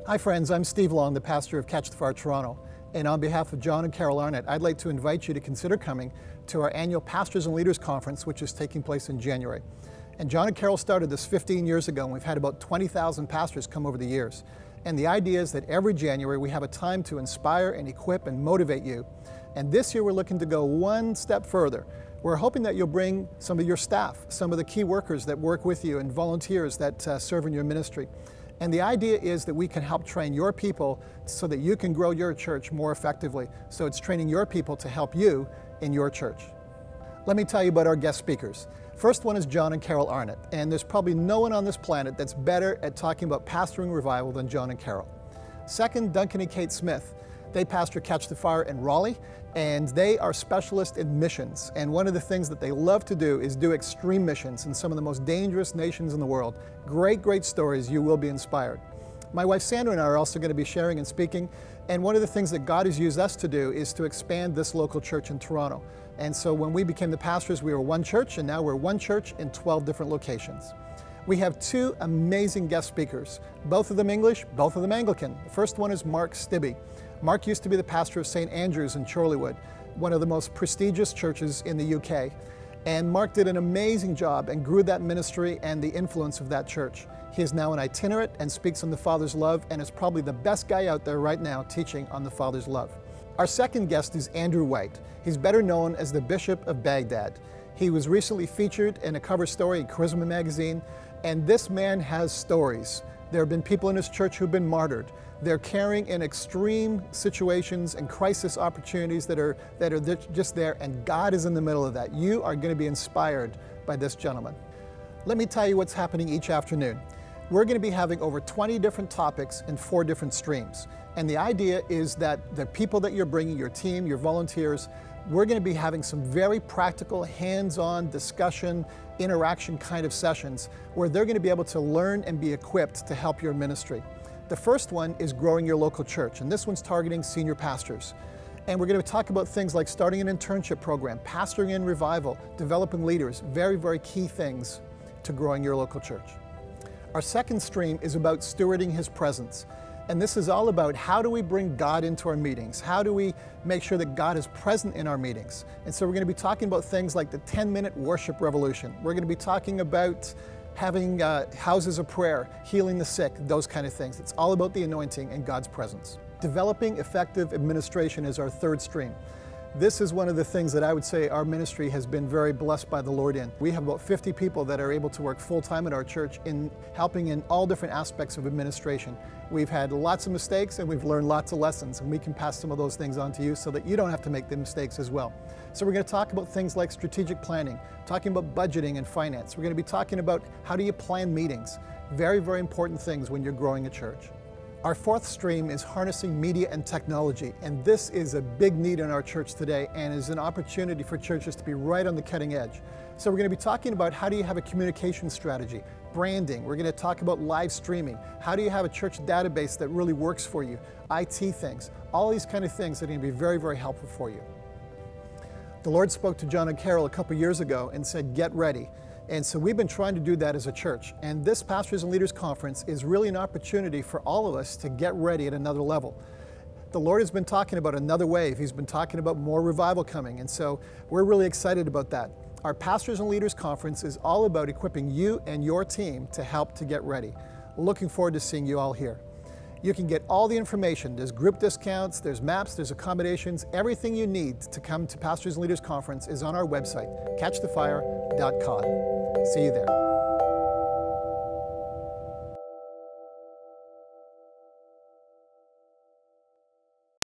Hi friends, I'm Steve Long, the pastor of Catch the Fire Toronto, and on behalf of John and Carol Arnott, I'd like to invite you to consider coming to our annual Pastors and Leaders Conference, which is taking place in January. And John and Carol started this 15 years ago, and we've had about 20,000 pastors come over the years. And the idea is that every January we have a time to inspire and equip and motivate you. And this year we're looking to go one step further. We're hoping that you'll bring some of your staff, some of the key workers that work with you and volunteers that serve in your ministry. And the idea is that we can help train your people so that you can grow your church more effectively. So it's training your people to help you in your church. Let me tell you about our guest speakers. First one is John and Carol Arnott, and there's probably no one on this planet that's better at talking about pastoring revival than John and Carol. Second, Duncan and Kate Smith. They pastor Catch the Fire in Raleigh, and they are specialists in missions. And one of the things that they love to do is do extreme missions in some of the most dangerous nations in the world. Great stories. You will be inspired. My wife Sandra and I are also going to be sharing and speaking, and one of the things that God has used us to do is to expand this local church in Toronto. And so when we became the pastors, we were one church, and now we're one church in 12 different locations. We have two amazing guest speakers, both of them English, both of them Anglican. The first one is Mark Stibbe. Mark used to be the pastor of St. Andrew's in Chorleywood, one of the most prestigious churches in the UK. And Mark did an amazing job and grew that ministry and the influence of that church. He is now an itinerant and speaks on the Father's love, and is probably the best guy out there right now teaching on the Father's love. Our second guest is Andrew White. He's better known as the Bishop of Baghdad. He was recently featured in a cover story in Charisma magazine, and this man has stories. There have been people in his church who've been martyred. They're carrying in extreme situations and crisis opportunities that are just there, and God is in the middle of that. You are going to be inspired by this gentleman. Let me tell you what's happening each afternoon. We're going to be having over 20 different topics in 4 different streams. And the idea is that the people that you're bringing, your team, your volunteers, we're going to be having some very practical, hands-on discussion, interaction kind of sessions where they're going to be able to learn and be equipped to help your ministry. The first one is growing your local church, and this one's targeting senior pastors. And we're going to talk about things like starting an internship program, pastoring in revival, developing leaders, very key things to growing your local church. Our second stream is about stewarding His presence. And this is all about how do we bring God into our meetings? How do we make sure that God is present in our meetings? And so we're going to be talking about things like the 10-minute worship revolution. We're going to be talking about having houses of prayer, healing the sick, those kind of things. It's all about the anointing and God's presence. Developing effective administration is our third stream. This is one of the things that I would say our ministry has been very blessed by the Lord in. We have about 50 people that are able to work full-time at our church in helping in all different aspects of administration. We've had lots of mistakes and we've learned lots of lessons, and we can pass some of those things on to you so that you don't have to make the mistakes as well. So we're going to talk about things like strategic planning, talking about budgeting and finance. We're going to be talking about how do you plan meetings. Very important things when you're growing a church. Our fourth stream is harnessing media and technology, and this is a big need in our church today and is an opportunity for churches to be right on the cutting edge. So we're going to be talking about how do you have a communication strategy, branding. We're going to talk about live streaming. How do you have a church database that really works for you? IT things. All these kind of things are going to be very helpful for you. The Lord spoke to John and Carol a couple years ago and said, get ready. And so we've been trying to do that as a church. And this Pastors and Leaders Conference is really an opportunity for all of us to get ready at another level. The Lord has been talking about another wave. He's been talking about more revival coming. And so we're really excited about that. Our Pastors and Leaders Conference is all about equipping you and your team to help to get ready. Looking forward to seeing you all here. You can get all the information. There's group discounts, there's maps, there's accommodations. Everything you need to come to Pastors and Leaders Conference is on our website, catchthefire.com. See you there.